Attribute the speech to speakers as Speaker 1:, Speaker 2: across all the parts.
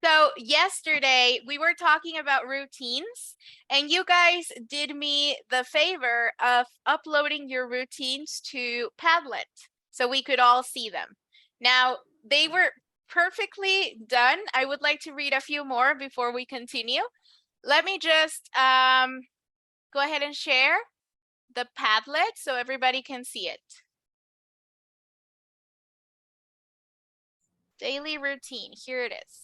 Speaker 1: So yesterday we were talking about routines and you guys did me the favor of uploading your routines to Padlet so we could all see them. Now they were perfectly done. I would like to read a few more before we continue. Let me just go ahead and share the Padlet so everybody can see it. Daily routine, here it is.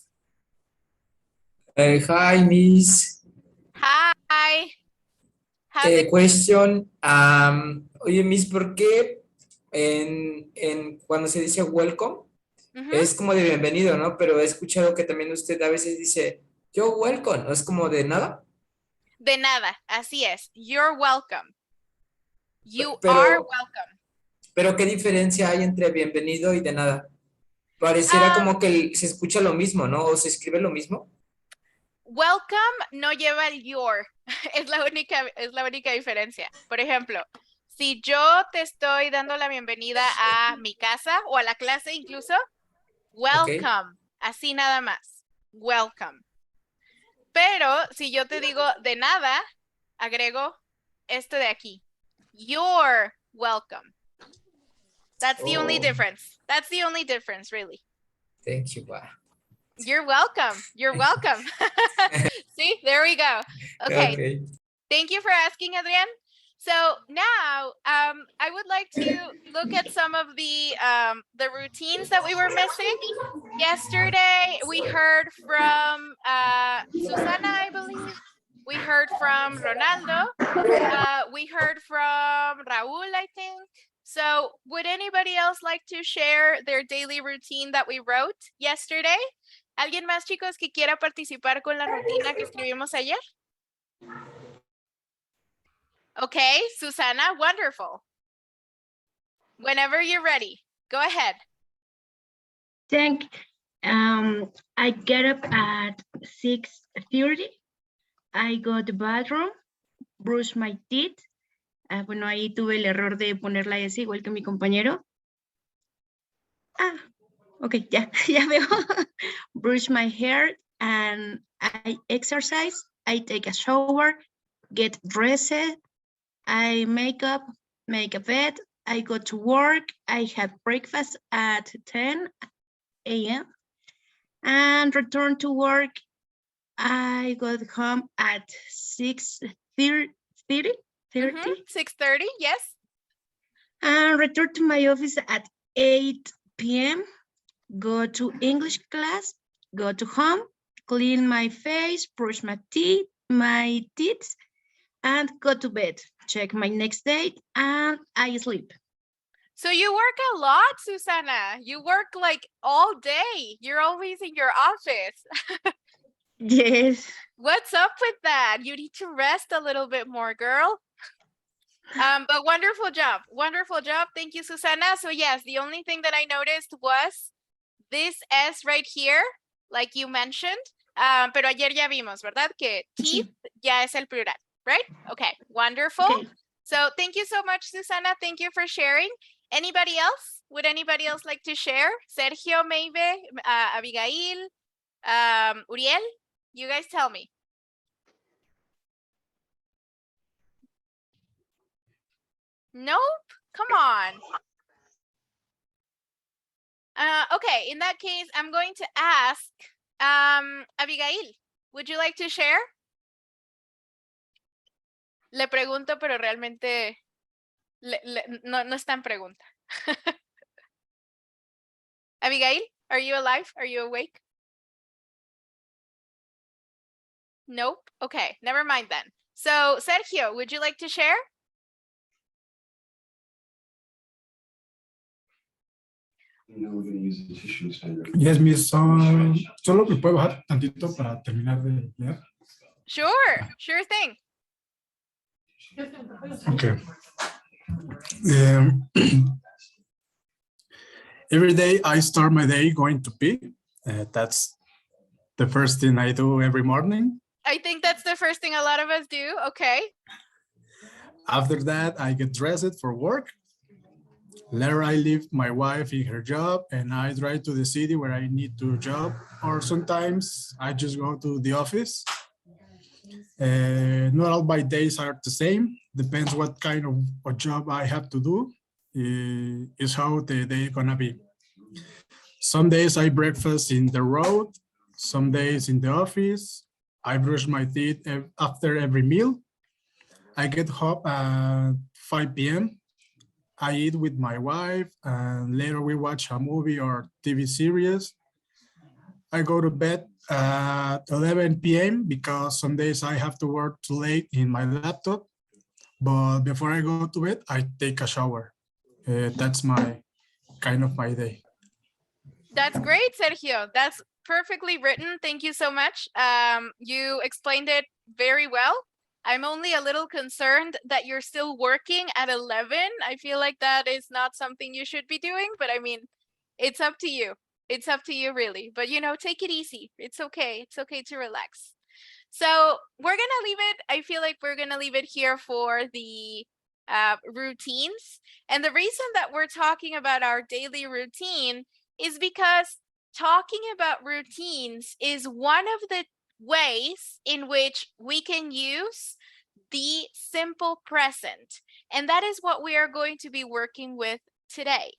Speaker 2: Hi, Miss.
Speaker 1: Hi. How's it?
Speaker 2: Question. Oye, Miss, ¿por qué cuando se dice welcome es como de bienvenido, ¿no? Pero he escuchado que también usted a veces dice yo welcome, ¿no es como de nada?
Speaker 1: De nada, así es. You're welcome. You
Speaker 2: Pero,
Speaker 1: are welcome.
Speaker 2: pero ¿qué diferencia hay entre bienvenido y de nada? Pareciera como que se escucha lo mismo, ¿no? O se escribe lo mismo.
Speaker 1: Welcome no lleva el your. Es la única diferencia. Por ejemplo, si yo te estoy dando la bienvenida a mi casa o a la clase incluso, welcome. Así nada más. Welcome. Pero si yo te digo de nada, agrego esto de aquí. You're welcome. That's the only difference. That's the only difference, really.
Speaker 2: Thank you. Wow.
Speaker 1: You're welcome. You're welcome. See, there we go. Okay. Thank you for asking, Adrian. So now I would like to look at some of the routines that we were missing. Yesterday, we heard from Susana, I believe. We heard from Ronaldo. We heard from Raul, I think. So would anybody else like to share their daily routine that we wrote yesterday? ¿Alguien más, chicos, que quiera participar con la rutina que escribimos ayer? Okay, Susana, wonderful. Whenever you're ready, go ahead.
Speaker 3: I get up at 6:30. I go to the bathroom, brush my teeth. Bueno, ahí tuve el error de ponerla así, igual que mi compañero. Ok, ya veo. Brush my hair and I exercise. I take a shower, get dressed. I make a bed. I go to work. I have breakfast at 10 a.m. and return to work. I got home at 6:30.
Speaker 1: 6:30, yes.
Speaker 3: And return to my office at 8 p.m. Go to English class, go to home, clean my face, brush my teeth, and go to bed. Check my next date, and I sleep.
Speaker 1: So you work a lot, Susana. You work like all day. You're always in your office.
Speaker 3: Yes.
Speaker 1: What's up with that? You need to rest a little bit more, girl. But wonderful job. Wonderful job. Thank you, Susana. So yes, the only thing that I noticed was this S right here, like you mentioned. Pero ayer ya vimos, ¿verdad? Que teeth ya es el plural, right? Okay, wonderful. Okay. So thank you so much, Susana. Thank you for sharing. Anybody else? Would anybody else like to share? Sergio, maybe, Abigail, Uriel? You guys tell me. Nope, come on. Okay, in that case, I'm going to ask Abigail, would you like to share? Le pregunto, pero realmente no está en pregunta. Abigail, are you alive? Are you awake? Nope. Okay, never mind then. So, Sergio, would you like to share?
Speaker 4: Yes, Miss. Solo me puede bajar tantito para terminar de leer.
Speaker 1: Sure thing.
Speaker 4: Okay. Every day I start my day going to pee. That's the first thing I do every morning.
Speaker 1: I think that's the first thing a lot of us do. Okay.
Speaker 4: After that, I get dressed for work. Later, I leave my wife in her job and I drive to the city where I need to job. Or sometimes I just go to the office. Not all my days are the same. Depends what kind of a job I have to do. Is how the day gonna be. Some days I breakfast in the road. Some days in the office. I brush my teeth after every meal. I get home at 5 p.m. I eat with my wife and later we watch a movie or TV series. I go to bed at 11 p.m. because some days I have to work too late in my laptop. But before I go to bed, I take a shower. That's my kind of my day.
Speaker 1: That's great, Sergio. That's perfectly written. Thank you so much. You explained it very well. I'm only a little concerned that you're still working at 11. I feel like that is not something you should be doing, but I mean, it's up to you. It's up to you really, but you know, take it easy. It's okay. It's okay to relax. So we're gonna leave it. I feel like we're gonna leave it here for the routines. And the reason that we're talking about our daily routine is because talking about routines is one of the ways in which we can use the simple present. And that is what we are going to be working with today.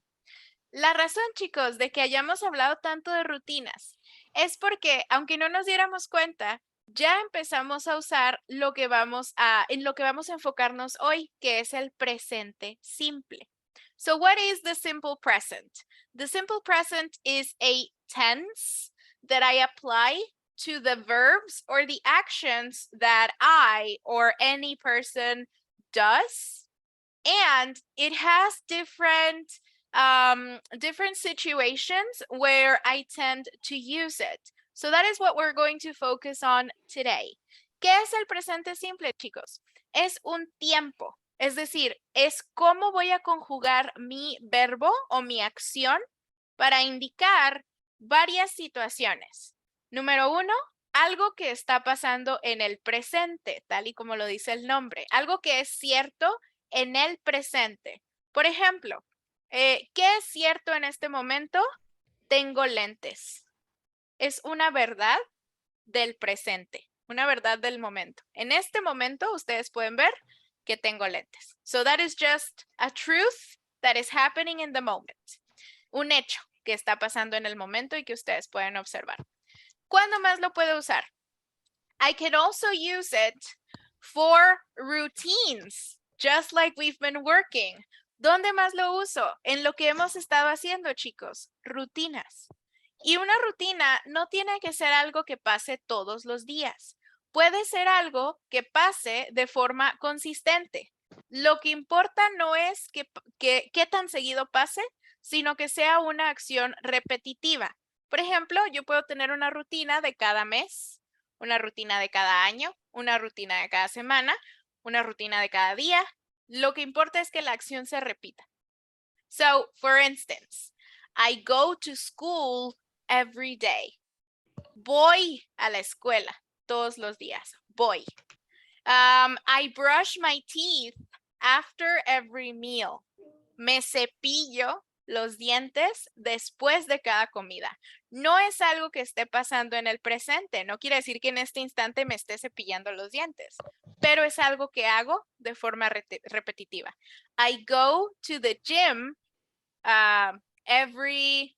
Speaker 1: La razón, chicos, de que hayamos hablado tanto de rutinas es porque, aunque no nos diéramos cuenta, ya empezamos a usar en lo que vamos a enfocarnos hoy, que es el presente simple. So what is the simple present? The simple present is a tense that I apply to the verbs or the actions that I or any person does. And it has different situations where I tend to use it. So that is what we're going to focus on today. ¿Qué es el presente simple, chicos? Es un tiempo. Es decir, es cómo voy a conjugar mi verbo o mi acción para indicar varias situaciones. Número uno, algo que está pasando en el presente, tal y como lo dice el nombre. Algo que es cierto en el presente. Por ejemplo, ¿qué es cierto en este momento? Tengo lentes. Es una verdad del presente, una verdad del momento. En este momento ustedes pueden ver que tengo lentes. So that is just a truth that is happening in the moment. Un hecho que está pasando en el momento y que ustedes pueden observar. ¿Cuándo más lo puedo usar? I can also use it for routines, just like we've been working. ¿Dónde más lo uso? En lo que hemos estado haciendo, chicos, rutinas. Y una rutina no tiene que ser algo que pase todos los días. Puede ser algo que pase de forma consistente. Lo que importa no es qué tan seguido pase, sino que sea una acción repetitiva. Por ejemplo, yo puedo tener una rutina de cada mes, una rutina de cada año, una rutina de cada semana, una rutina de cada día. Lo que importa es que la acción se repita. So, for instance, I go to school every day. Voy a la escuela todos los días. Voy. I brush my teeth after every meal. Me cepillo los dientes después de cada comida. No es algo que esté pasando en el presente. No quiere decir que en este instante me esté cepillando los dientes, pero es algo que hago de forma repetitiva. I go to the gym every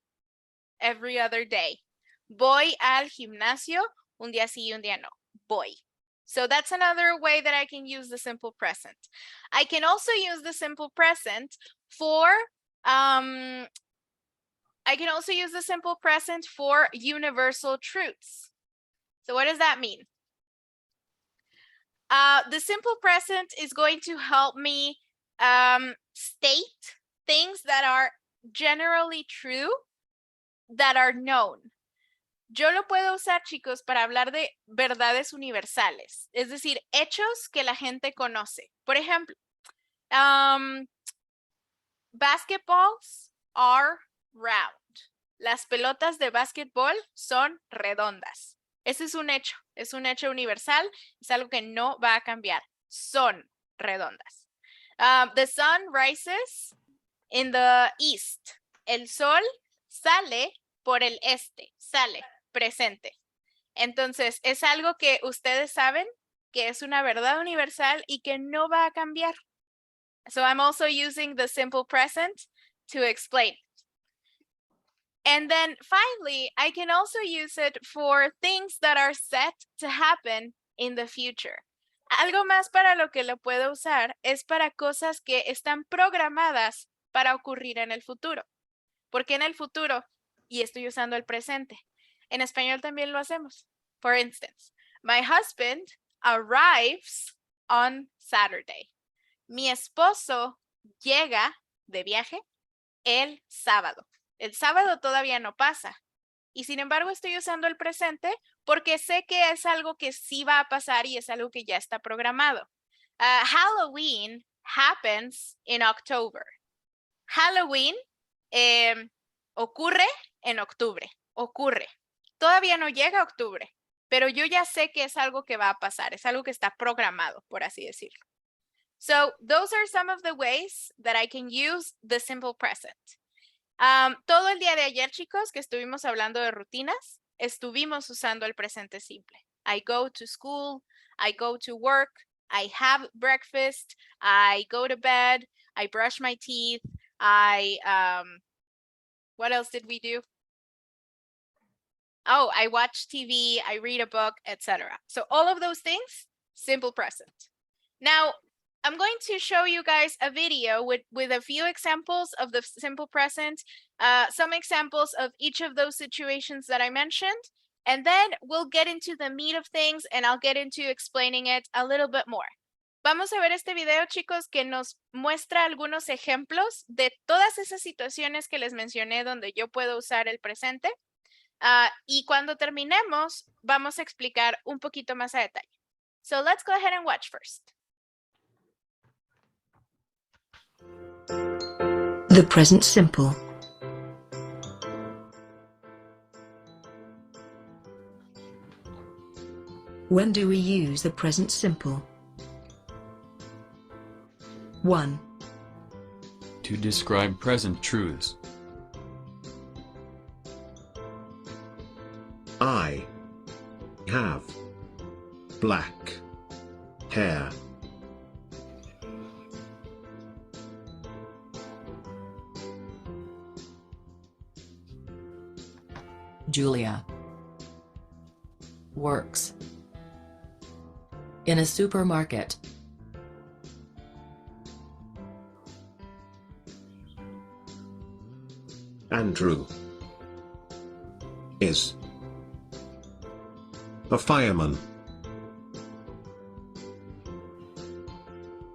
Speaker 1: other day. Voy al gimnasio un día sí y un día no. Voy. So that's another way that I can use the simple present. I can also use the simple present for universal truths. So what does that mean? The simple present is going to help me state things that are generally true, that are known. Yo lo puedo usar, chicos, para hablar de verdades universales, es decir, hechos que la gente conoce. Por ejemplo, basketballs are round. Las pelotas de básquetbol son redondas. Ese es un hecho universal, es algo que no va a cambiar. Son redondas. The sun rises in the east. El sol sale por el este, sale, presente. Entonces, es algo que ustedes saben que es una verdad universal y que no va a cambiar. So I'm also using the simple present to explain it. And then finally, I can also use it for things that are set to happen in the future. Algo más para lo que lo puedo usar es para cosas que están programadas para ocurrir en el futuro. Porque en el futuro, y estoy usando el presente, en español también lo hacemos. For instance, my husband arrives on Saturday. Mi esposo llega de viaje el sábado. El sábado todavía no pasa. Y sin embargo estoy usando el presente porque sé que es algo que sí va a pasar y es algo que ya está programado. Halloween happens in October. Halloween ocurre en octubre. Ocurre. Todavía no llega a octubre, pero yo ya sé que es algo que va a pasar. Es algo que está programado, por así decirlo. So those are some of the ways that I can use the simple present. Todo el día de ayer, chicos, que estuvimos hablando de rutinas, estuvimos usando el presente simple. I go to school, I go to work, I have breakfast, I go to bed, I brush my teeth, what else did we do? Oh, I watch TV, I read a book, etc. So all of those things, simple present. Now, I'm going to show you guys a video with a few examples of the simple present, some examples of each of those situations that I mentioned, and then we'll get into the meat of things and I'll get into explaining it a little bit more. Vamos a ver este video, chicos, que nos muestra algunos ejemplos de todas esas situaciones que les mencioné donde yo puedo usar el presente. Y cuando terminemos, vamos a explicar un poquito más a detalle. So let's go ahead and watch first.
Speaker 5: The present simple. When do we use the present simple? 1.
Speaker 6: To describe present truths.
Speaker 7: I have black hair.
Speaker 5: Julia works in a supermarket.
Speaker 7: Andrew is a fireman.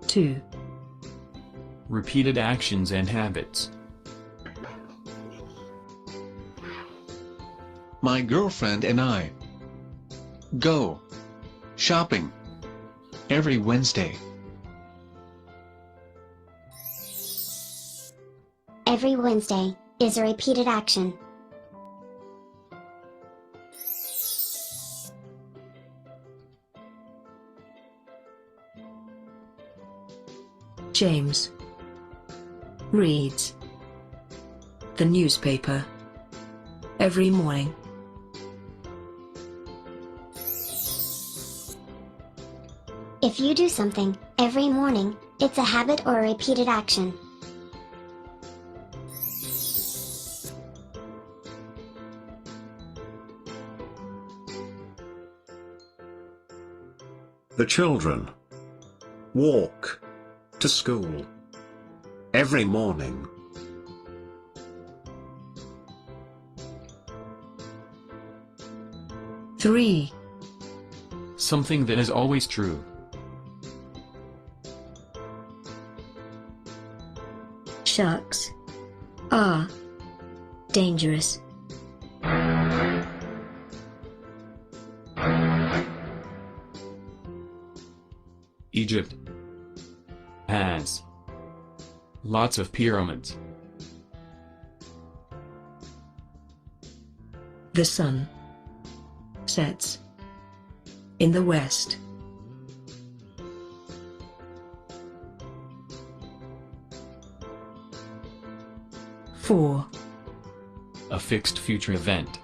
Speaker 5: 2.
Speaker 6: Repeated actions and habits.
Speaker 8: My girlfriend and I go shopping every Wednesday.
Speaker 9: Every Wednesday is a repeated action.
Speaker 5: James reads the newspaper every morning.
Speaker 9: If you do something every morning, it's a habit or a repeated action.
Speaker 7: The children walk to school every morning.
Speaker 5: Three.
Speaker 6: Something that is always true.
Speaker 5: Sharks are dangerous.
Speaker 6: Egypt has lots of pyramids.
Speaker 5: The sun sets in the west. 4.
Speaker 6: A fixed future event.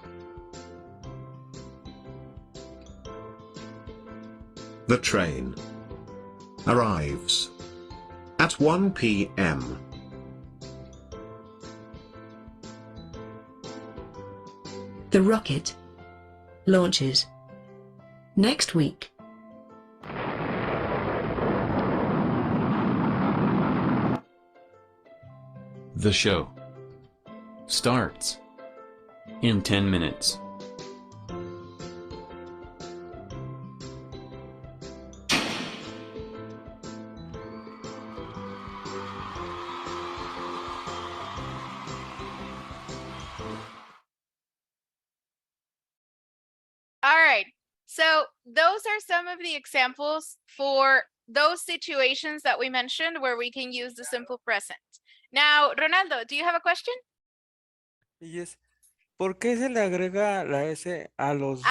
Speaker 7: The train arrives at 1 p.m.
Speaker 5: The rocket launches next week.
Speaker 6: The show starts in 10 minutes.
Speaker 1: All right, so those are some of the examples for those situations that we mentioned where we can use the simple present. Now, Ronaldo, do you have a question?
Speaker 10: Yes. ¿Por qué se le agrega la S a los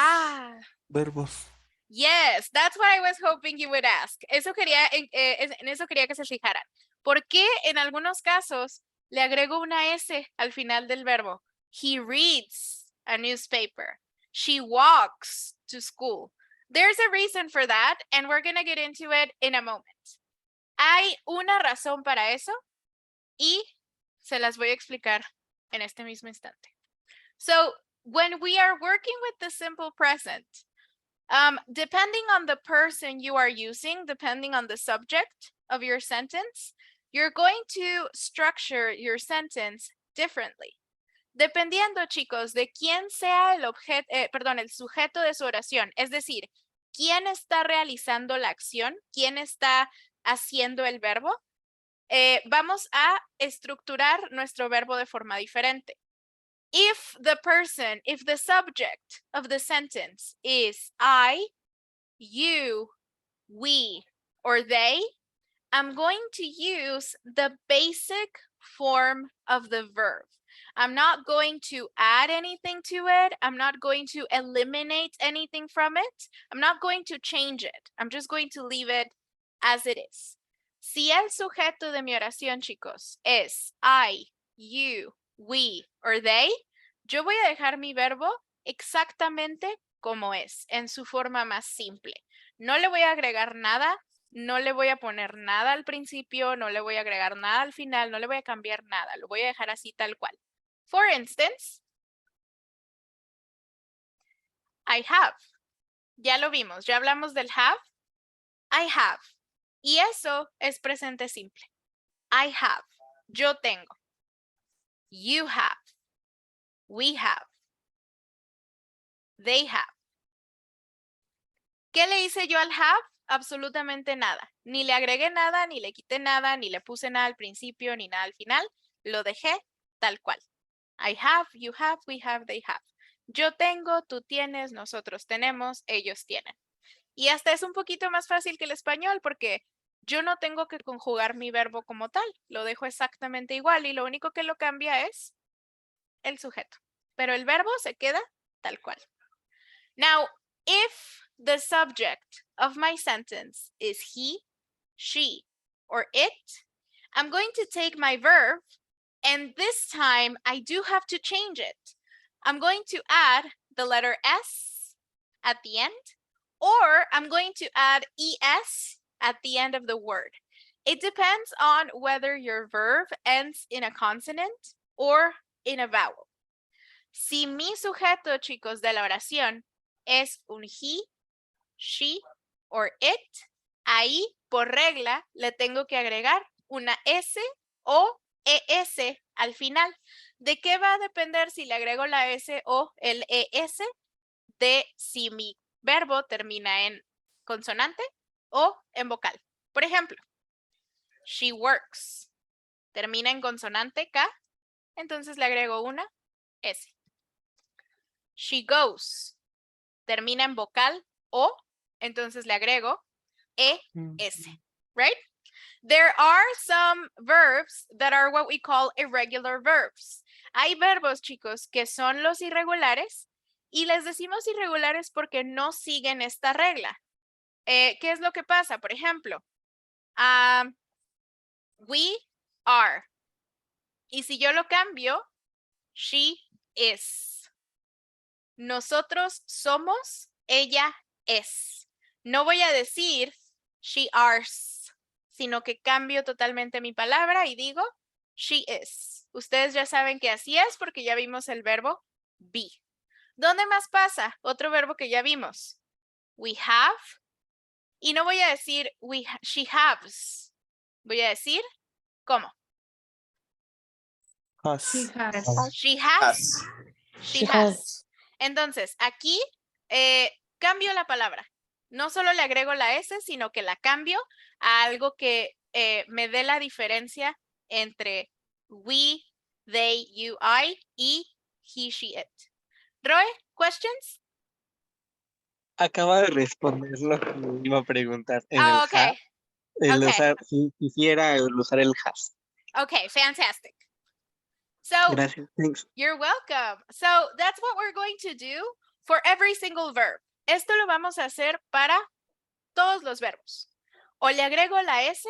Speaker 10: verbos?
Speaker 1: Yes, that's what I was hoping you would ask. Eso quería, en eso quería que se fijaran. ¿Por qué en algunos casos le agrego una S al final del verbo? He reads a newspaper. She walks to school. There's a reason for that, and we're going to get into it in a moment. Hay una razón para eso y se las voy a explicar en este mismo instante. So when we are working with the simple present, depending on the person you are using, depending on the subject of your sentence, you're going to structure your sentence differently. Dependiendo, chicos, de quién sea el sujeto de su oración, es decir, quién está realizando la acción, quién está haciendo el verbo, vamos a estructurar nuestro verbo de forma diferente. If the subject of the sentence is I, you, we, or they, I'm going to use the basic form of the verb. I'm not going to add anything to it. I'm not going to eliminate anything from it. I'm not going to change it. I'm just going to leave it as it is. Si el sujeto de mi oración, chicos, es I, you, we, or they, yo voy a dejar mi verbo exactamente como es, en su forma más simple. No le voy a agregar nada, no le voy a poner nada al principio, no le voy a agregar nada al final, no le voy a cambiar nada, lo voy a dejar así tal cual. For instance, I have. Ya lo vimos, ya hablamos del have. I have. Y eso es presente simple. I have. Yo tengo. You have. We have. They have. ¿Qué le hice yo al have? Absolutamente nada. Ni le agregué nada, ni le quité nada, ni le puse nada al principio, ni nada al final. Lo dejé tal cual. I have, you have, we have, they have. Yo tengo, tú tienes, nosotros tenemos, ellos tienen. Y hasta es un poquito más fácil que el español porque yo no tengo que conjugar mi verbo como tal. Lo dejo exactamente igual y lo único que lo cambia es el sujeto. Pero el verbo se queda tal cual. Now, if the subject of my sentence is he, she, or it, I'm going to take my verb and this time I do have to change it. I'm going to add the letter S at the end, or I'm going to add ES at the end of the word. It depends on whether your verb ends in a consonant or in a vowel. Si mi sujeto, chicos, de la oración es un he, she, or it, ahí, por regla, le tengo que agregar una S o ES al final. ¿De qué va a depender si le agrego la S o el ES? De si mi verbo termina en consonante o en vocal. Por ejemplo, she works. Termina en consonante K, entonces le agrego una S. She goes. Termina en vocal O, entonces le agrego ES. Right? There are some verbs that are what we call irregular verbs. Hay verbos, chicos, que son los irregulares y les decimos irregulares porque no siguen esta regla. ¿Qué es lo que pasa? Por ejemplo, we are. Y si yo lo cambio, she is. Nosotros somos, ella es. No voy a decir she ours, sino que cambio totalmente mi palabra y digo she is. Ustedes ya saben que así es porque ya vimos el verbo be. ¿Dónde más pasa? Otro verbo que ya vimos. We have. Y no voy a decir she has. Voy a decir, ¿cómo?
Speaker 3: She has.
Speaker 1: She has. She has. Entonces, aquí cambio la palabra. No solo le agrego la S, sino que la cambio a algo que me dé la diferencia entre we, they, you, I y he, she, it. Roe, questions?
Speaker 10: Acaba de responder lo que me iba a preguntar. En el
Speaker 1: Okay.
Speaker 10: has, el
Speaker 1: Okay.
Speaker 10: usar, si quisiera usar el has.
Speaker 1: Okay, fantastic. So,
Speaker 10: Gracias. Thanks.
Speaker 1: you're welcome. So, that's what we're going to do for every single verb. Esto lo vamos a hacer para todos los verbos. O le agrego la S,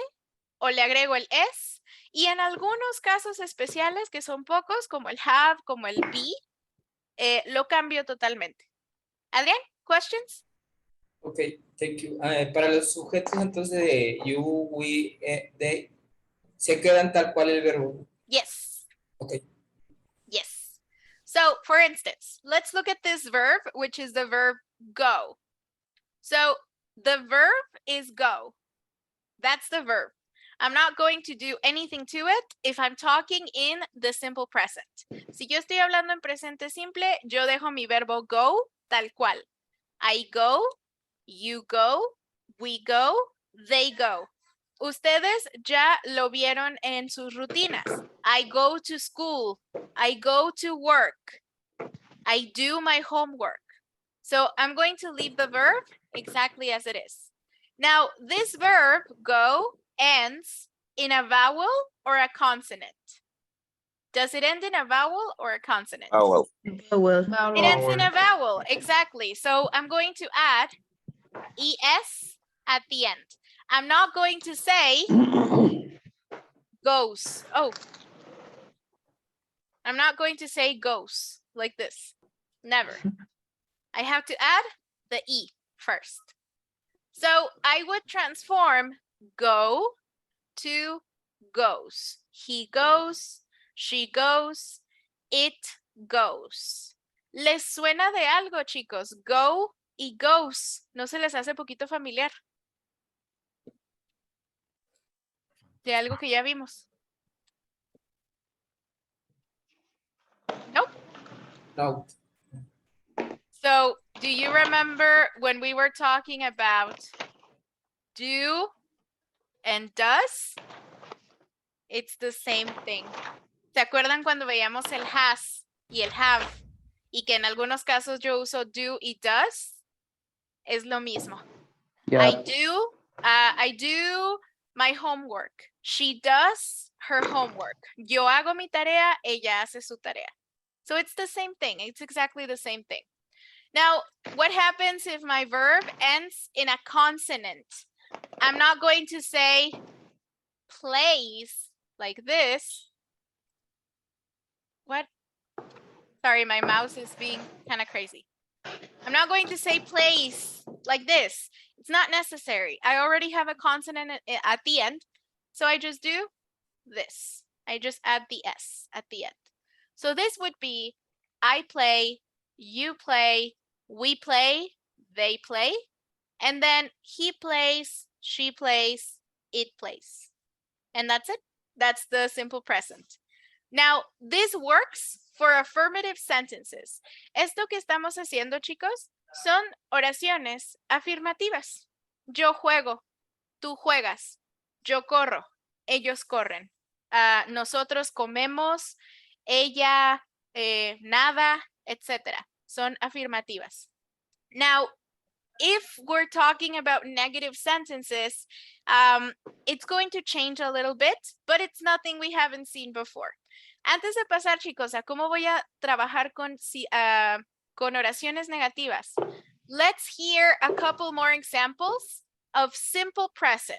Speaker 1: o le agrego el es, y en algunos casos especiales, que son pocos, como el have, como el be, lo cambio totalmente. Adrián, questions?
Speaker 2: Ok, thank you. Para los sujetos entonces de you, we, they, se quedan tal cual el verbo.
Speaker 1: Yes.
Speaker 2: Ok.
Speaker 1: Yes. So, for instance, let's look at this verb, which is the verb go. So, the verb is go. That's the verb. I'm not going to do anything to it if I'm talking in the simple present. Si yo estoy hablando en presente simple, yo dejo mi verbo go tal cual. I go, you go, we go, they go. Ustedes ya lo vieron en sus rutinas. I go to school. I go to work. I do my homework. So I'm going to leave the verb exactly as it is. Now, this verb, go, ends in a vowel or a consonant. Does it end in a vowel or a consonant?
Speaker 10: Vowel.
Speaker 1: It ends in a vowel, exactly. So I'm going to add es at the end. I'm not going to say goes. Oh. I'm not going to say goes like this. Never. I have to add the E first. So I would transform go to goes. He goes, she goes, it goes. ¿Les suena de algo, chicos? Go y goes. ¿No se les hace poquito familiar? De algo que ya vimos. Nope.
Speaker 2: No.
Speaker 1: So, do you remember when we were talking about do and does? It's the same thing. ¿Se acuerdan cuando veíamos el has y el have? Y que en algunos casos yo uso do y does. Es lo mismo.
Speaker 10: Yeah.
Speaker 1: I do my homework. She does her homework. Yo hago mi tarea, ella hace su tarea. So it's the same thing. It's exactly the same thing. Now, what happens if my verb ends in a consonant? I'm not going to say plays like this. What? Sorry, my mouse is being kind of crazy. I'm not going to say plays like this. It's not necessary. I already have a consonant at the end. So I just do this. I just add the S at the end. So this would be I play, you play, we play, they play, and then he plays, she plays, it plays. And that's it. That's the simple present. Now, this works for affirmative sentences. Esto que estamos haciendo, chicos, son oraciones afirmativas. Yo juego, tú juegas, yo corro, ellos corren. Nosotros comemos, ella nada, etc. Son afirmativas. Now, if we're talking about negative sentences, it's going to change a little bit, but it's nothing we haven't seen before. Antes de pasar, chicos, a cómo voy a trabajar con oraciones negativas, let's hear a couple more examples of simple present.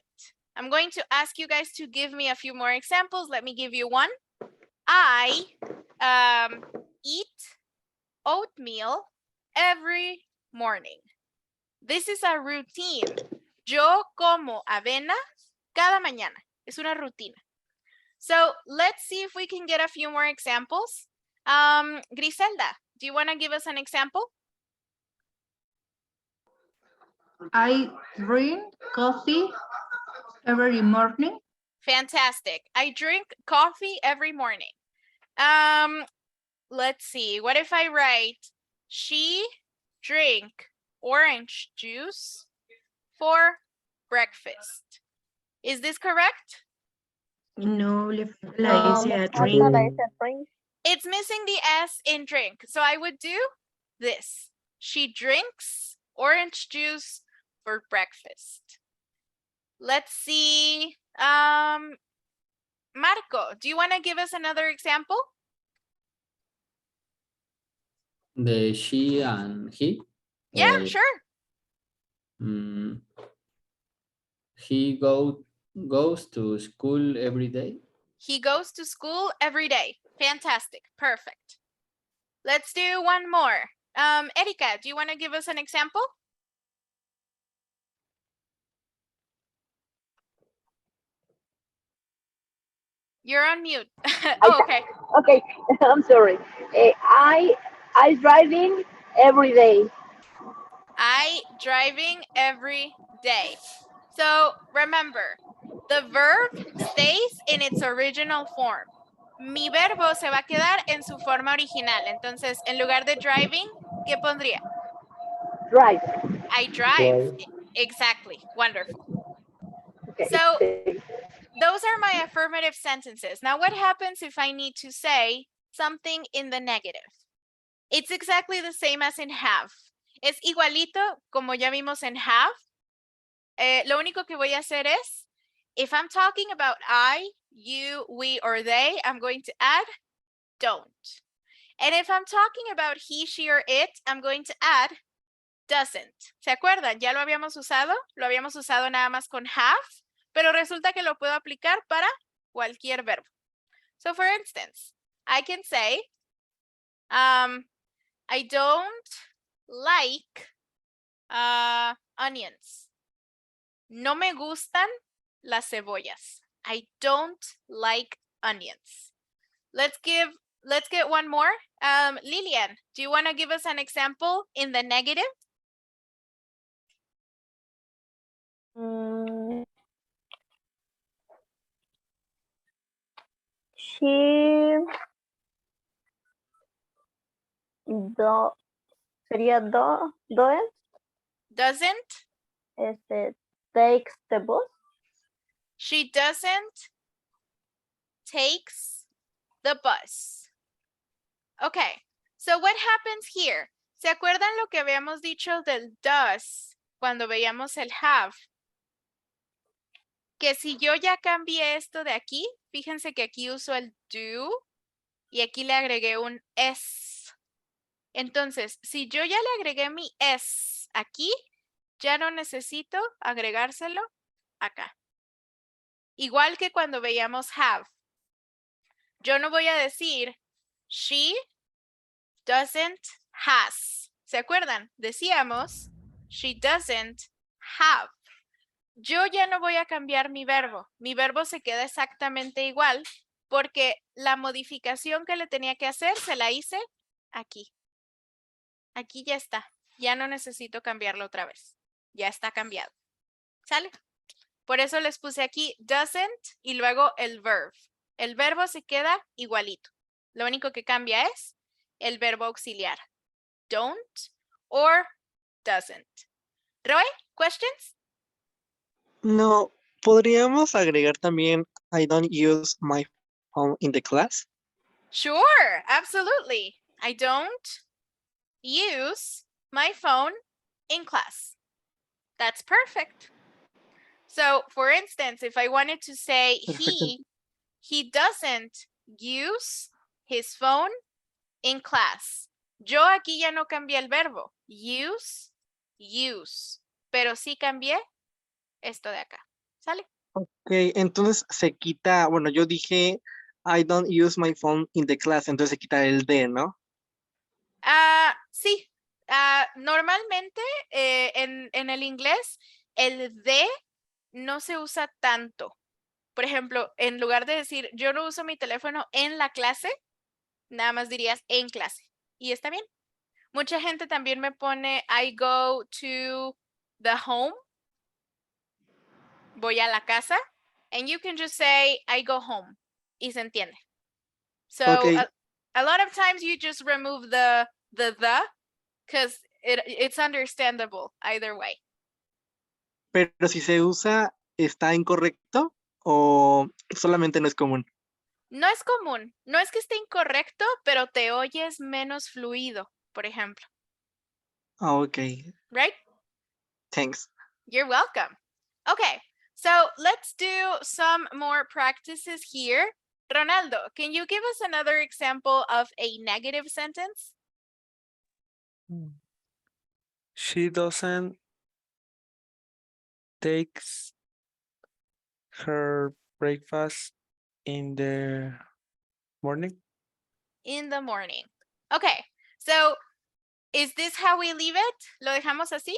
Speaker 1: I'm going to ask you guys to give me a few more examples. Let me give you one. I eat oatmeal every morning. This is a routine. Yo como avena cada mañana. Es una rutina. So let's see if we can get a few more examples. Griselda, do you want to give us an example?
Speaker 3: I drink coffee every morning.
Speaker 1: Fantastic. I drink coffee every morning. Let's see. What if I write, she drink orange juice for breakfast? Is this correct?
Speaker 3: No, la S a drink.
Speaker 1: It's missing the S in drink. So I would do this. She drinks orange juice for breakfast. Let's see. Marco, do you want to give us another example?
Speaker 11: The she and he?
Speaker 1: Yeah, sure.
Speaker 11: He goes to school every day.
Speaker 1: He goes to school every day. Fantastic. Perfect. Let's do one more. Erika, do you want to give us an example? You're on mute. Oh, okay.
Speaker 12: Okay, I'm sorry. I driving every day.
Speaker 1: I driving every day. So remember, the verb stays in its original form. Mi verbo se va a quedar en su forma original. Entonces, en lugar de driving, ¿qué pondría?
Speaker 12: Drive.
Speaker 1: I drive. Exactly. Wonderful.
Speaker 12: Okay.
Speaker 1: So those are my affirmative sentences. Now, what happens if I need to say something in the negative? It's exactly the same as in have. Es igualito como ya vimos en have. Lo único que voy a hacer es, if I'm talking about I, you, we, or they, I'm going to add don't. And if I'm talking about he, she, or it, I'm going to add doesn't. ¿Se acuerdan? Ya lo habíamos usado. Lo habíamos usado nada más con have, pero resulta que lo puedo aplicar para cualquier verbo. So for instance, I can say, I don't like onions. No me gustan las cebollas. I don't like onions. Let's get one more. Lilian, do you want to give us an example in the negative?
Speaker 13: She sería doesn't takes the bus.
Speaker 1: She doesn't takes the bus. Okay, so what happens here? ¿Se acuerdan lo que habíamos dicho del does cuando veíamos el have? Que si yo ya cambié esto de aquí, fíjense que aquí uso el do y aquí le agregué un s. Entonces, si yo ya le agregué mi s aquí, ya no necesito agregárselo acá. Igual que cuando veíamos have. Yo no voy a decir she doesn't has. ¿Se acuerdan? Decíamos she doesn't have. Yo ya no voy a cambiar mi verbo. Mi verbo se queda exactamente igual porque la modificación que le tenía que hacer se la hice aquí. Aquí ya está. Ya no necesito cambiarlo otra vez. Ya está cambiado. ¿Sale? Por eso les puse aquí doesn't y luego el verb. El verbo se queda igualito. Lo único que cambia es el verbo auxiliar. Don't or doesn't. Roy, questions?
Speaker 10: No, ¿podríamos agregar también I don't use my phone in the class?
Speaker 1: Sure, absolutely. I don't use my phone in class. That's perfect. So, for instance, if I wanted to say he doesn't use his phone in class. Yo aquí ya no cambié el verbo. Use. Pero sí cambié esto de acá. ¿Sale?
Speaker 10: Ok, entonces se quita, bueno, yo dije I don't use my phone in the class, entonces se quita el de, ¿no?
Speaker 1: Sí. Normalmente en el inglés el de no se usa tanto. Por ejemplo, en lugar de decir yo no uso mi teléfono en la clase, nada más dirías en clase. Y está bien. Mucha gente también me pone I go to the home. Voy a la casa. And you can just say I go home. Y se entiende. So
Speaker 10: Okay.
Speaker 1: a lot of times you just remove the because it's understandable either way.
Speaker 10: Pero si se usa, ¿está incorrecto o solamente no es común?
Speaker 1: No es común. No es que esté incorrecto, pero te oyes menos fluido, por ejemplo.
Speaker 10: Okay.
Speaker 1: Right?
Speaker 10: Thanks.
Speaker 1: You're welcome. Okay, so let's do some more practices here. Ronaldo, can you give us another example of a negative sentence?
Speaker 10: She doesn't takes her breakfast in the morning.
Speaker 1: In the morning. Okay, so is this how we leave it? ¿Lo dejamos así?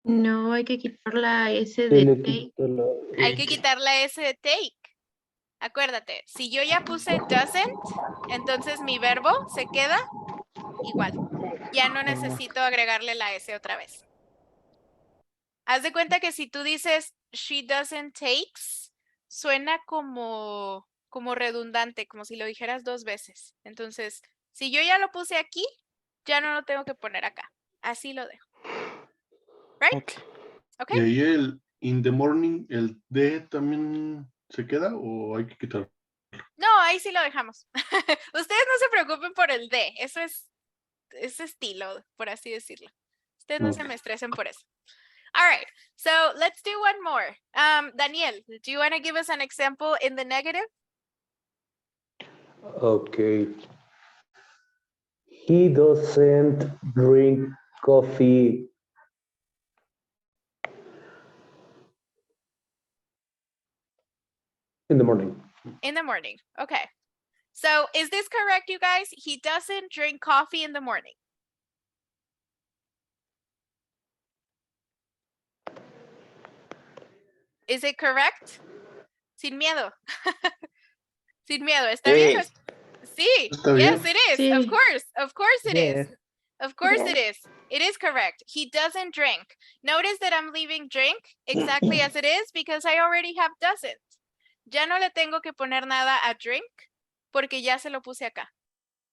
Speaker 3: No, hay que quitar la S de take.
Speaker 1: Hay que quitar la S de take. Acuérdate, si yo ya puse doesn't, entonces mi verbo se queda igual. Ya no necesito agregarle la S otra vez. Haz de cuenta que si tú dices she doesn't takes, suena como redundante, como si lo dijeras dos veces. Entonces, si yo ya lo puse aquí, ya no lo tengo que poner acá. Así lo dejo. Right? Okay.
Speaker 14: ¿Y ahí el in the morning, el de también se queda o hay que quitarlo?
Speaker 1: No, ahí sí lo dejamos. Ustedes no se preocupen por el de. Eso es estilo, por así decirlo. Ustedes no se me estresen por eso. All right, so let's do one more. Daniel, do you want to give us an example in the negative?
Speaker 15: Okay. He doesn't drink coffee in the morning.
Speaker 1: In the morning, okay. So is this correct, you guys? He doesn't drink coffee in the morning. Is it correct? Sin miedo. Sin miedo. ¿Está bien? Sí. Yes, it is. Sí. Of course it is. Of course it is. It is correct. He doesn't drink. Notice that I'm leaving drink exactly as it is because I already have doesn't. Ya no le tengo que poner nada a drink porque ya se lo puse acá.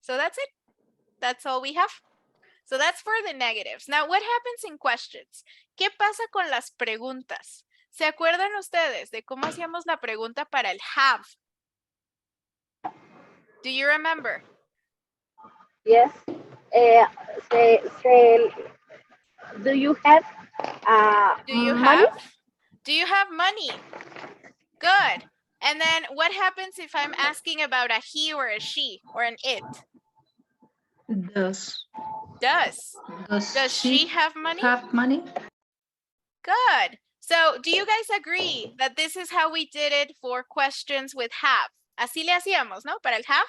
Speaker 1: So that's it. That's all we have. So that's for the negatives. Now, what happens in questions? ¿Qué pasa con las preguntas? ¿Se acuerdan ustedes de cómo hacíamos la pregunta para el have? Do you remember?
Speaker 12: Yes. Do you have money?
Speaker 1: Do you have money? Good. And then what happens if I'm asking about a he or a she or an it?
Speaker 3: Does
Speaker 1: she have money?
Speaker 3: Have money?
Speaker 1: Good. So do you guys agree that this is how we did it for questions with have? Así le hacíamos, ¿no? Para el have.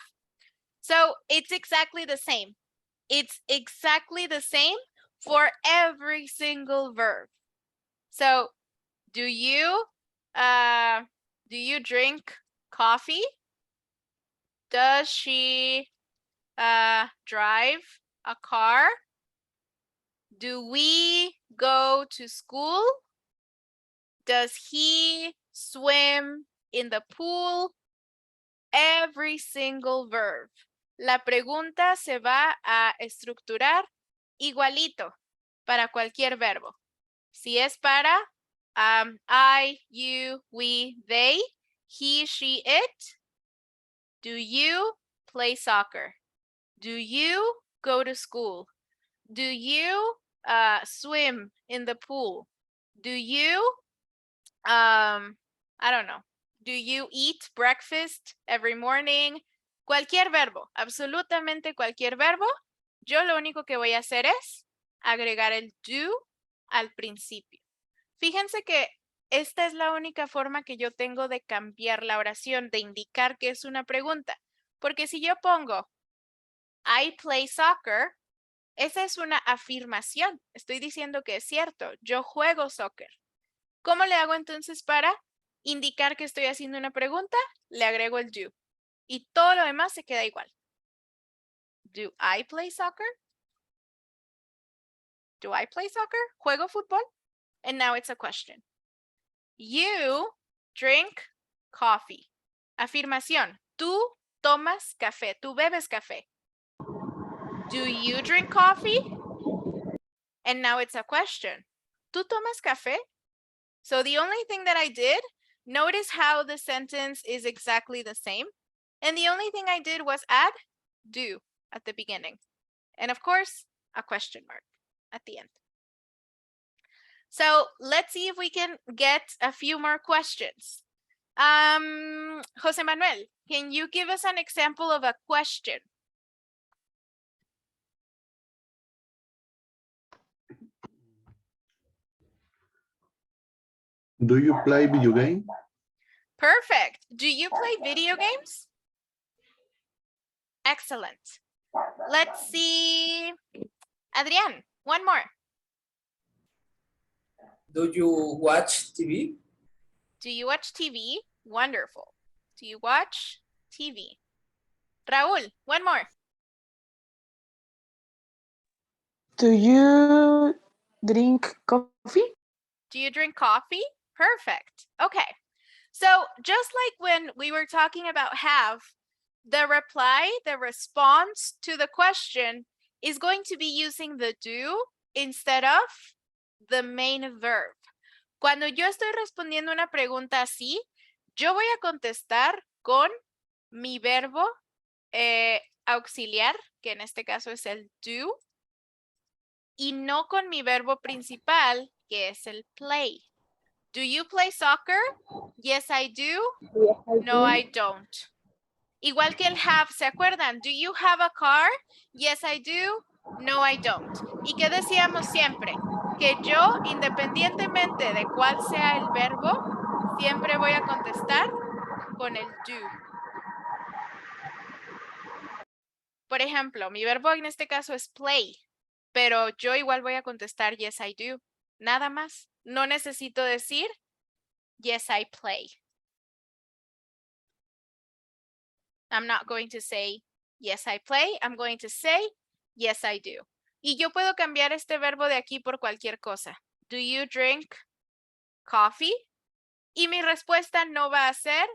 Speaker 1: So it's exactly the same. It's exactly the same for every single verb. So do you drink coffee? Does she drive a car? Do we go to school? Does he swim in the pool? Every single verb. La pregunta se va a estructurar igualito para cualquier verbo. Si es para I, you, we, they, he, she, it. Do you play soccer? Do you go to school? Do you swim in the pool? Do you, I don't know. Do you eat breakfast every morning? Cualquier verbo, absolutamente cualquier verbo. Yo lo único que voy a hacer es agregar el do al principio. Fíjense que esta es la única forma que yo tengo de cambiar la oración, de indicar que es una pregunta. Porque si yo pongo, I play soccer, esa es una afirmación. Estoy diciendo que es cierto. Yo juego soccer. ¿Cómo le hago entonces para indicar que estoy haciendo una pregunta? Le agrego el do. Y todo lo demás se queda igual. Do I play soccer? Do I play soccer? ¿Juego fútbol? And now it's a question. You drink coffee. Afirmación. Tú tomas café. Tú bebes café. Do you drink coffee? And now it's a question. ¿Tú tomas café? So the only thing that I did, notice how the sentence is exactly the same. And the only thing I did was add do at the beginning. And of course, a question mark at the end. So let's see if we can get a few more questions. Jose Manuel, can you give us an example of a question?
Speaker 14: Do you play video game?
Speaker 1: Perfect. Do you play video games? Excellent. Let's see. Adrián, one more.
Speaker 2: Do you watch TV?
Speaker 1: Do you watch TV? Wonderful. Do you watch TV? Raúl, one more.
Speaker 16: Do you drink coffee?
Speaker 1: Do you drink coffee? Perfect. Okay. So just like when we were talking about have, the reply, the response to the question is going to be using the do instead of the main verb. Cuando yo estoy respondiendo una pregunta así, yo voy a contestar con mi verbo auxiliar, que en este caso es el do, y no con mi verbo principal, que es el play. Do you play soccer? Yes, I do.
Speaker 12: Yes,
Speaker 1: No, I don't. Igual que el have, ¿se acuerdan? Do you have a car? Yes, I do. No, I don't. ¿Y qué decíamos siempre? Que yo, independientemente de cuál sea el verbo, siempre voy a contestar con el do. Por ejemplo, mi verbo en este caso es play, pero yo igual voy a contestar yes, I do. Nada más. No necesito decir yes, I play. I'm not going to say yes, I play. I'm going to say yes, I do. Y yo puedo cambiar este verbo de aquí por cualquier cosa. Do you drink coffee? Y mi respuesta no va a ser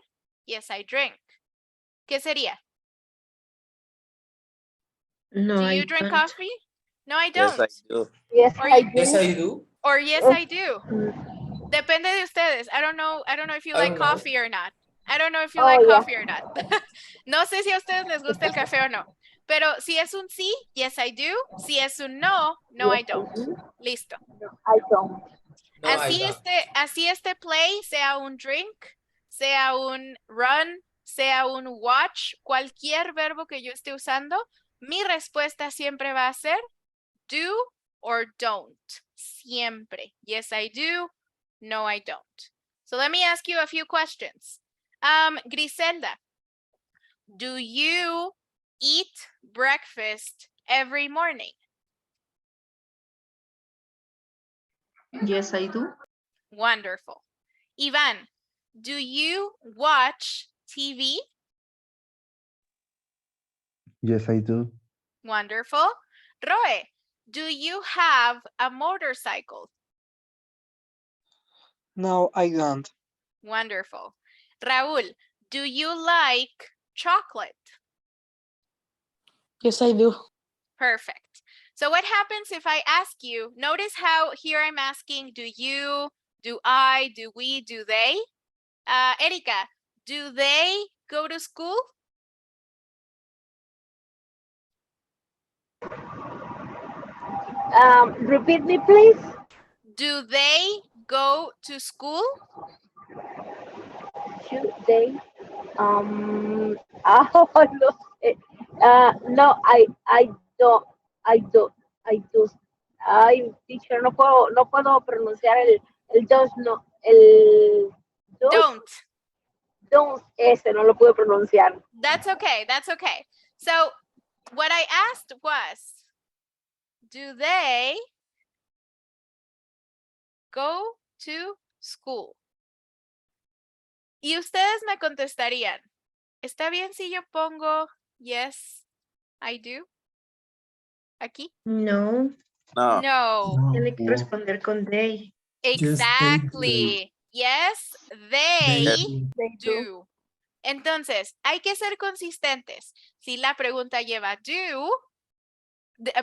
Speaker 1: yes, I drink. ¿Qué sería?
Speaker 3: No,
Speaker 1: Do
Speaker 3: I
Speaker 1: you drink
Speaker 3: don't.
Speaker 1: coffee? No, I don't.
Speaker 11: Yes, I do.
Speaker 12: Yes,
Speaker 1: Or
Speaker 12: I
Speaker 1: you-
Speaker 12: do.
Speaker 2: Yes, I do.
Speaker 1: Or yes, I do. Depende de ustedes. I don't know if you
Speaker 2: I
Speaker 1: like
Speaker 2: don't know.
Speaker 1: coffee or not. I don't know if you
Speaker 12: Oh,
Speaker 1: like
Speaker 12: yeah.
Speaker 1: coffee or not. No sé si a ustedes les gusta el café o no. Pero si es un sí, yes, I do. Si es un no, no, I
Speaker 12: Yes,
Speaker 1: don't.
Speaker 12: do.
Speaker 1: Listo.
Speaker 12: I don't.
Speaker 2: No, I
Speaker 1: Así
Speaker 2: don't.
Speaker 1: este play, sea un drink, sea un run, sea un watch, cualquier verbo que yo esté usando, mi respuesta siempre va a ser do or don't. Siempre. Yes, I do. No, I don't. So let me ask you a few questions. Griselda, do you eat breakfast every morning?
Speaker 3: Yes, I do.
Speaker 1: Wonderful. Ivan, do you watch TV?
Speaker 15: Yes, I do.
Speaker 1: Wonderful. Roe, do you have a motorcycle?
Speaker 10: No, I don't.
Speaker 1: Wonderful. Raúl, do you like chocolate?
Speaker 16: Yes, I do.
Speaker 1: Perfect. So what happens if I ask you, notice how here I'm asking, do you, do I, do we, do they? Erika, do they go to school?
Speaker 12: Repeat me, please.
Speaker 1: Do they go to school?
Speaker 12: Should they? No sé. No, I don't. Ay, teacher, no puedo pronunciar el dos, no. el
Speaker 1: Don't.
Speaker 12: Don't, ese no lo pude pronunciar.
Speaker 1: That's okay. That's okay. So what I asked was, do they go to school? Y ustedes me contestarían, ¿está bien si yo pongo yes, I do? Aquí.
Speaker 3: No.
Speaker 1: No.
Speaker 3: Tiene que responder con they.
Speaker 1: Exactly. Yes, they
Speaker 13: They
Speaker 1: do. Entonces, hay que ser consistentes. Si la pregunta lleva do,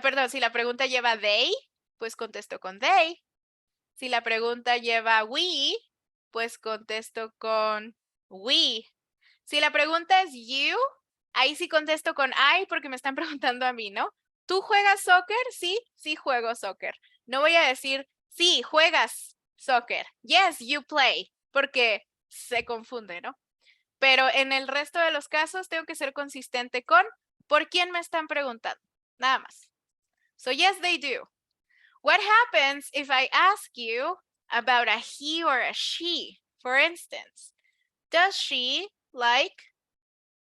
Speaker 1: perdón, si la pregunta lleva they, pues contesto con they. Si la pregunta lleva we, pues contesto con we. Si la pregunta es you, ahí sí contesto con I porque me están preguntando a mí, ¿no? ¿Tú juegas soccer? Sí, sí juego soccer. No voy a decir, sí, juegas soccer. Yes, you play, porque se confunde, ¿no? Pero en el resto de los casos tengo que ser consistente con ¿por quién me están preguntando? Nada más. So yes, they do. What happens if I ask you about a he or a she? For instance, does she like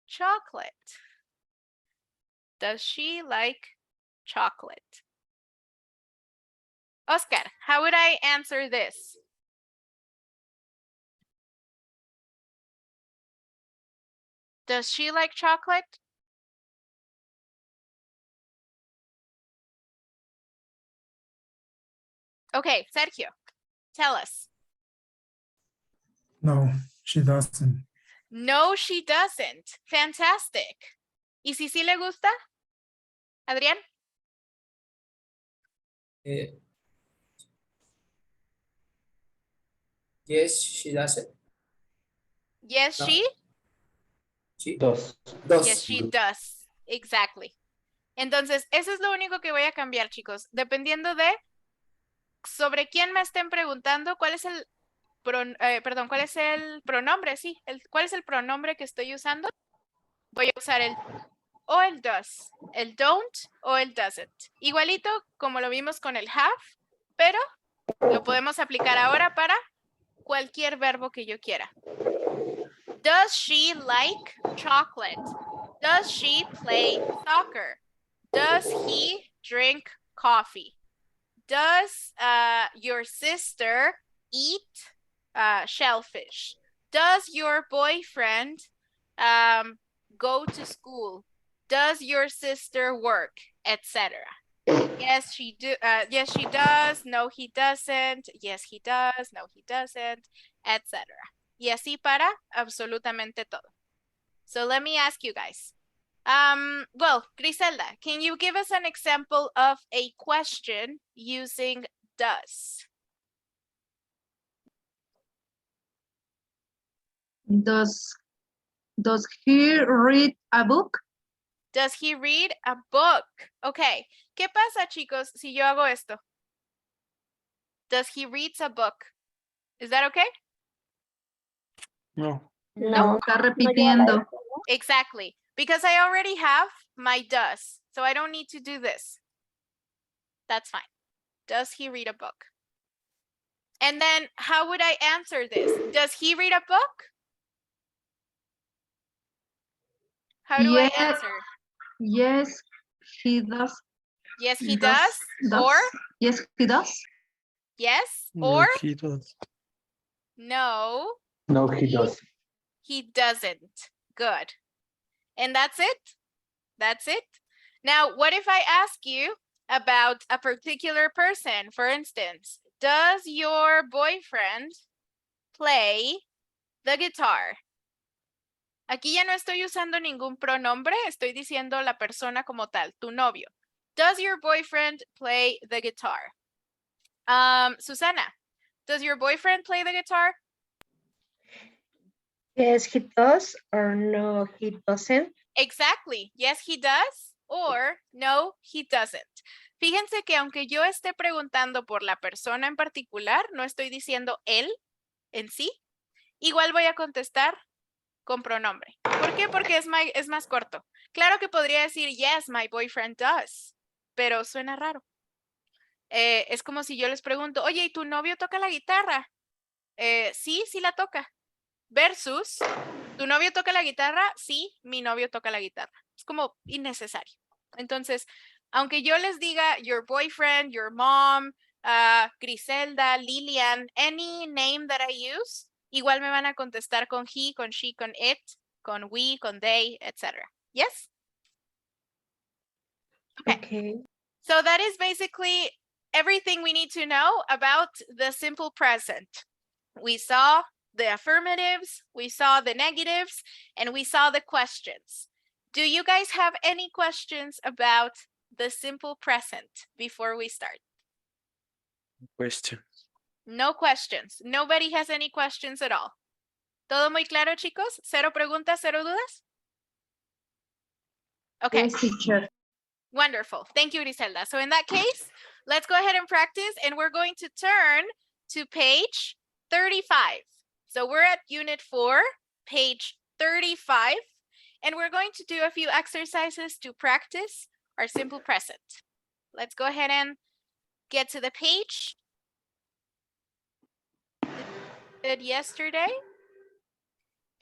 Speaker 1: chocolate? Does she like chocolate? Oscar, how would I answer this? Does she like chocolate? Okay, Sergio, tell us.
Speaker 4: No, she doesn't.
Speaker 1: No, she doesn't. Fantastic. ¿Y si sí le gusta? Adrián?
Speaker 2: Yes, she does it.
Speaker 1: Yes,
Speaker 2: No.
Speaker 1: she?
Speaker 11: Dos.
Speaker 1: Yes, she does. Exactly. Entonces, eso es lo único que voy a cambiar, chicos. Dependiendo de sobre quién me estén preguntando, cuál es el cuál es el pronombre, sí, cuál es el pronombre que estoy usando. Voy a usar el o el does, el don't o el doesn't. Igualito como lo vimos con el have, pero lo podemos aplicar ahora para cualquier verbo que yo quiera. Does she like chocolate? Does she play soccer? Does he drink coffee? Does your sister eat shellfish? Does your boyfriend go to school? Does your sister work? Etc. Yes, she do. Yes, she does. No, he doesn't. Yes, he does. No, he doesn't. Etc. Y así para absolutamente todo. So let me ask you guys. Well, Griselda, can you give us an example of a question using does?
Speaker 3: Does he read a book?
Speaker 1: Does he read a book? Okay. ¿Qué pasa, chicos, si yo hago esto? Does he read a book? Is that okay?
Speaker 10: No.
Speaker 3: No, está repitiendo.
Speaker 1: Exactly. Because I already have my does. So I don't need to do this. That's fine. Does he read a book? And then how would I answer this? Does he read a book? How do I answer?
Speaker 3: Yes, he does.
Speaker 1: Yes, he does. Or?
Speaker 3: Yes, he does.
Speaker 1: Yes.
Speaker 10: No,
Speaker 1: Or?
Speaker 10: he does.
Speaker 1: No.
Speaker 11: No, he does.
Speaker 1: He doesn't. Good. And that's it. That's it. Now, what if I ask you about a particular person? For instance, does your boyfriend play the guitar? Aquí ya no estoy usando ningún pronombre, estoy diciendo la persona como tal, tu novio. Does your boyfriend play the guitar? Susana, does your boyfriend play the guitar?
Speaker 3: Yes, he does, or no, he doesn't.
Speaker 1: Exactly. Yes, he does, or no, he doesn't. Fíjense que aunque yo esté preguntando por la persona en particular, no estoy diciendo él en sí, igual voy a contestar con pronombre. ¿Por qué? Porque es más corto. Claro que podría decir, yes, my boyfriend does, pero suena raro. Es como si yo les pregunto, oye, ¿y tu novio toca la guitarra? Sí, sí la toca. Versus, ¿tu novio toca la guitarra? Sí, mi novio toca la guitarra. Es como innecesario. Entonces, aunque yo les diga your boyfriend, your mom, Griselda, Lilian, any name that I use, igual me van a contestar con he, con she, con it, con we, con they, etc. Yes? Okay. So that is basically everything we need to know about the simple present. We saw the affirmatives, we saw the negatives, and we saw the questions. Do you guys have any questions about the simple present before we start?
Speaker 10: Question.
Speaker 1: No questions. Nobody has any questions at all. ¿Todo muy claro, chicos? ¿Cero preguntas, cero dudas? Okay.
Speaker 3: Yes, teacher.
Speaker 1: Wonderful. Thank you, Griselda. So in that case, let's go ahead and practice, and we're going to turn to page 35. So we're at unit 4, page 35, and we're going to do a few exercises to practice our simple present. Let's go ahead and get to the page. Did yesterday.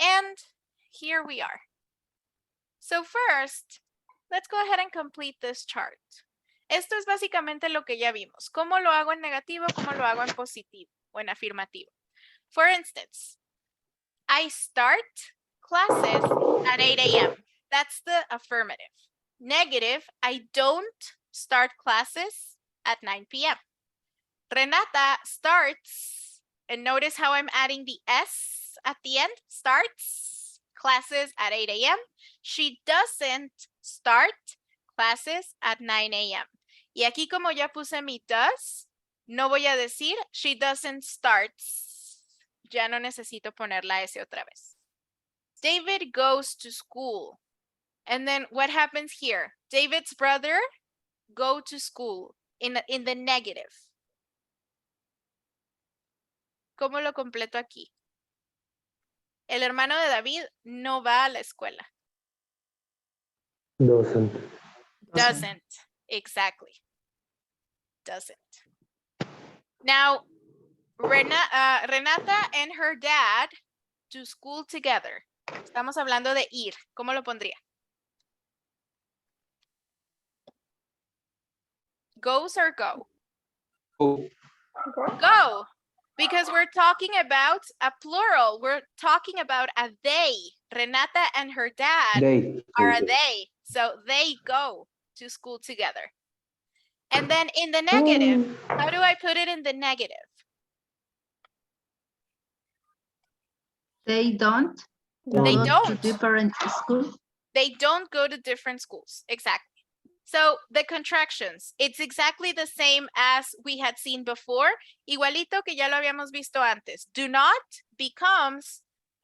Speaker 1: And here we are. So first, let's go ahead and complete this chart. Esto es básicamente lo que ya vimos. ¿Cómo lo hago en negativo? ¿Cómo lo hago en positivo o en afirmativo? For instance, I start classes at 8 a.m. That's the affirmative. Negative, I don't start classes at 9 p.m. Renata starts, and notice how I'm adding the S at the end, starts classes at 8 a.m. She doesn't start classes at 9 a.m. Y aquí como ya puse mi does, no voy a decir she doesn't start. Ya no necesito poner la S otra vez. David goes to school. And then what happens here? David's brother go to school in the negative. ¿Cómo lo completo aquí? El hermano de David no va a la escuela. Doesn't. Exactly. Doesn't. Now, Renata and her dad to school together. Estamos hablando de ir. ¿Cómo lo pondría? Goes or go? Go. Because we're talking about a plural. We're talking about a they. Renata and her dad are a they. So they go to school together. And then in the negative, how do I put it in the negative?
Speaker 3: They don't.
Speaker 1: They
Speaker 3: go to
Speaker 1: don't.
Speaker 3: different schools.
Speaker 1: They don't go to different schools. Exactly. So the contractions, it's exactly the same as we had seen before. Igualito que ya lo habíamos visto antes. Do not becomes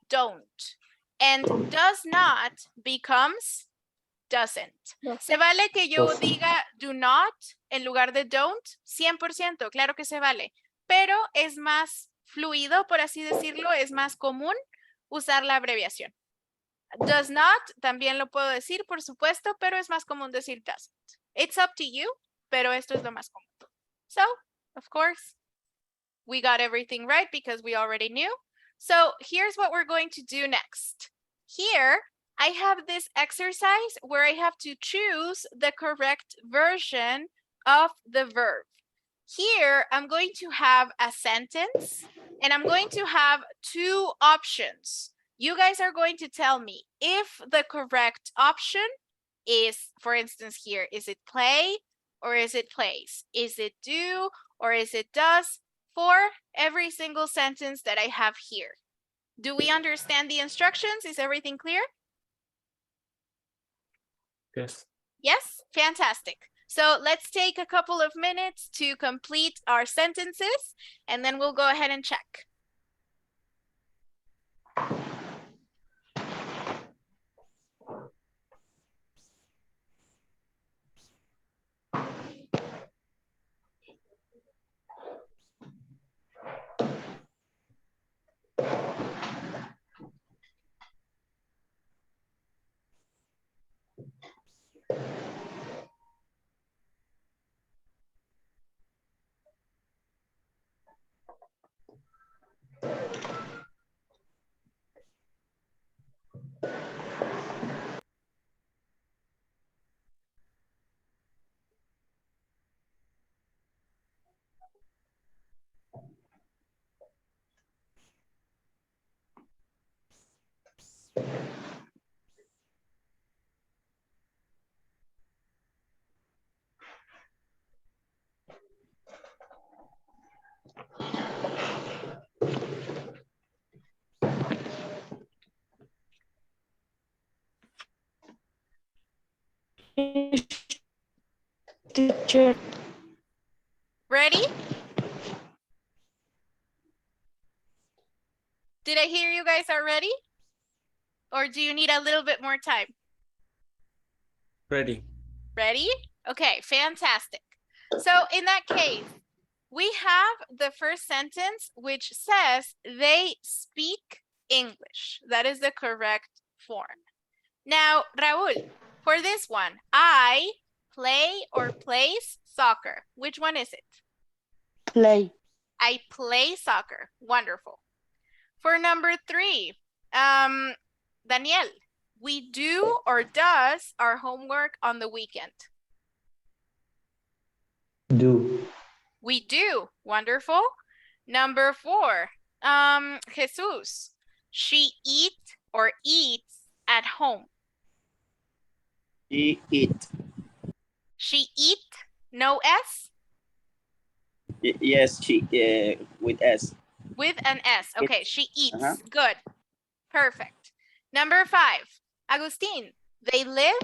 Speaker 1: don't. And does not becomes doesn't. ¿Se vale que yo diga do not en lugar de don't? 100%, claro que se vale. Pero es más fluido, por así decirlo, es más común usar la abreviación. Does not, también lo puedo decir, por supuesto, pero es más común decir doesn't. It's up to you, pero esto es lo más común. So, of course, we got everything right because we already knew. So, here's what we're going to do next. Here, I have this exercise where I have to choose the correct version of the verb. Here, I'm going to have a sentence, and I'm going to have two options. You guys are going to tell me if the correct option is, for instance here, is it play or is it plays? Is it do or is it does? For every single sentence that I have here. Do we understand the instructions? Is everything clear?
Speaker 10: Yes.
Speaker 1: Yes? Fantastic. So let's take a couple of minutes to complete our sentences, and then we'll go ahead and check.
Speaker 16: Teacher.
Speaker 1: Ready? Did I hear you guys are ready? Or do you need a little bit more time?
Speaker 10: Ready.
Speaker 1: Ready? Okay, fantastic. So in that case, we have the first sentence which says they speak English. That is the correct form. Now, Raul, for this one, I play or plays soccer. Which one is it?
Speaker 16: Play.
Speaker 1: I play soccer. Wonderful. For number 3, Daniel, we do or does our homework on the weekend.
Speaker 11: Do.
Speaker 1: We do. Wonderful. Number 4, Jesus, she eat or eats at home.
Speaker 17: She eat.
Speaker 1: She eat, no S?
Speaker 17: Yes, she with S.
Speaker 1: With an S. Okay, she eats.
Speaker 17: Uh-huh.
Speaker 1: Good. Perfect. Number 5, Agustin, they live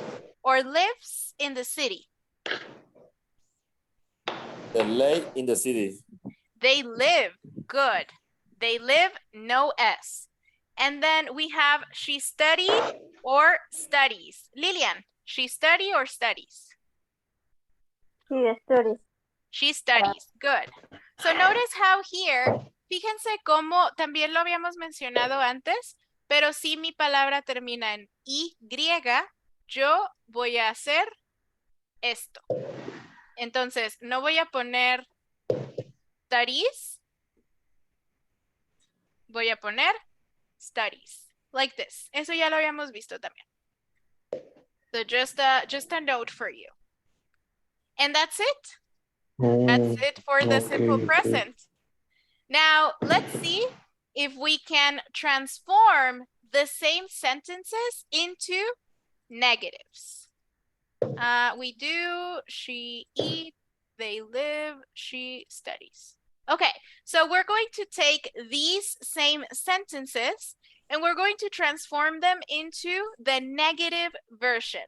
Speaker 1: or lives in the city.
Speaker 17: They live in the city.
Speaker 1: They live. Good. They live, no S. And then we have she study or studies. Lilian, she study or studies?
Speaker 13: She studies.
Speaker 1: She studies. Good. So notice how here, fíjense cómo también lo habíamos mencionado antes, pero si mi palabra termina en Y, yo voy a hacer esto. Entonces, no voy a poner studies, voy a poner studies, like this. Eso ya lo habíamos visto también. So just a note for you. And that's it. That's it for the simple present. Now, let's see if we can transform the same sentences into negatives. We do, she eats, they live, she studies. Okay, so we're going to take these same sentences and we're going to transform them into the negative version.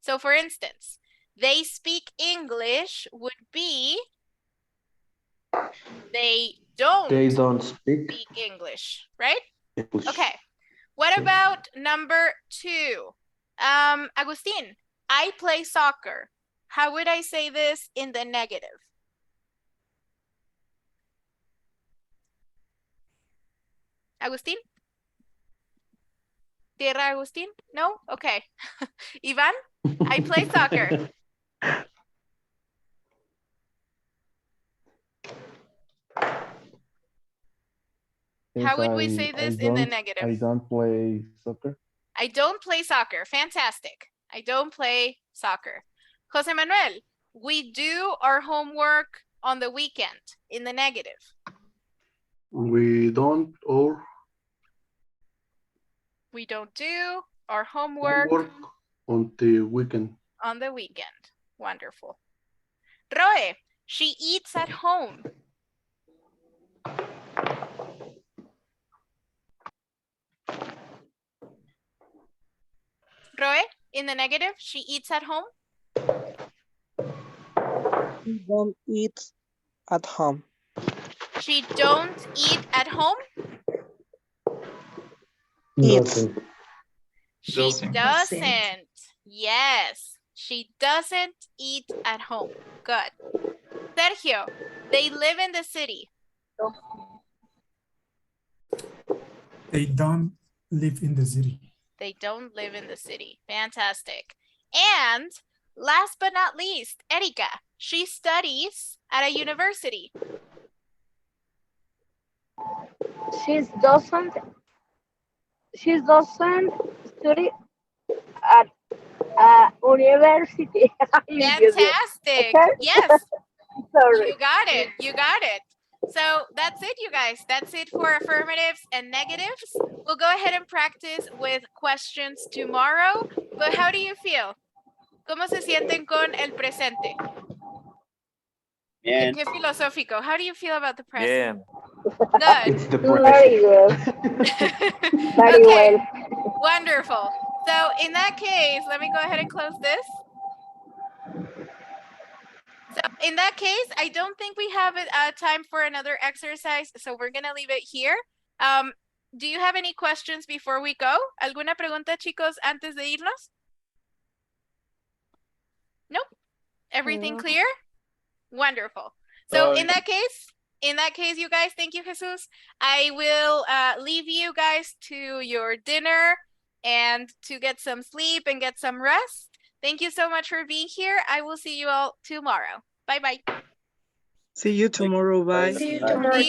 Speaker 1: So for instance, they speak English would be, they don't
Speaker 11: speak
Speaker 1: English, right?
Speaker 11: English.
Speaker 1: Okay, what about number 2? Agustin, I play soccer. How would I say this in the negative? Agustin? Tierra Agustin? No? Okay. Ivan, I play soccer. How would we say this in the negative?
Speaker 15: I don't play soccer.
Speaker 1: I don't play soccer. Fantastic. I don't play soccer. Jose Manuel, we do our homework on the weekend in the negative.
Speaker 14: We don't
Speaker 1: do our homework
Speaker 14: on the weekend.
Speaker 1: On the weekend. Wonderful. Roe, she eats at home. Roe, in the negative, she eats at home.
Speaker 10: She don't eat at home.
Speaker 1: She don't eat at home.
Speaker 10: Eats.
Speaker 1: She doesn't. Yes, she doesn't eat at home. Good. Sergio, they live in the city.
Speaker 4: They don't live in the city.
Speaker 1: They don't live in the city. Fantastic. And last but not least, Erika, she studies at a university.
Speaker 12: She doesn't study at university.
Speaker 1: Fantastic. Yes.
Speaker 12: Sorry.
Speaker 1: You got it. You got it. So that's it, you guys. That's it for affirmatives and negatives. We'll go ahead and practice with questions tomorrow. But how do you feel? ¿Cómo se sienten con el presente?
Speaker 17: Bien.
Speaker 1: Qué filosófico. How do you feel about the present?
Speaker 17: Bien.
Speaker 1: Good.
Speaker 11: It's the
Speaker 12: Very good. Very
Speaker 1: Okay.
Speaker 12: well.
Speaker 1: Wonderful. So in that case, let me go ahead and close this. So in that case, I don't think we have time for another exercise, so we're gonna leave it here. Do you have any questions before we go? ¿Alguna pregunta, chicos, antes de irnos? Nope. Everything clear? Wonderful. So in that case, you guys, thank you, Jesus. I will leave you guys to your dinner and to get some sleep and get some rest. Thank you so much for being here. I will see you all tomorrow. Bye-bye.
Speaker 10: See you tomorrow. Bye.
Speaker 1: See you tomorrow.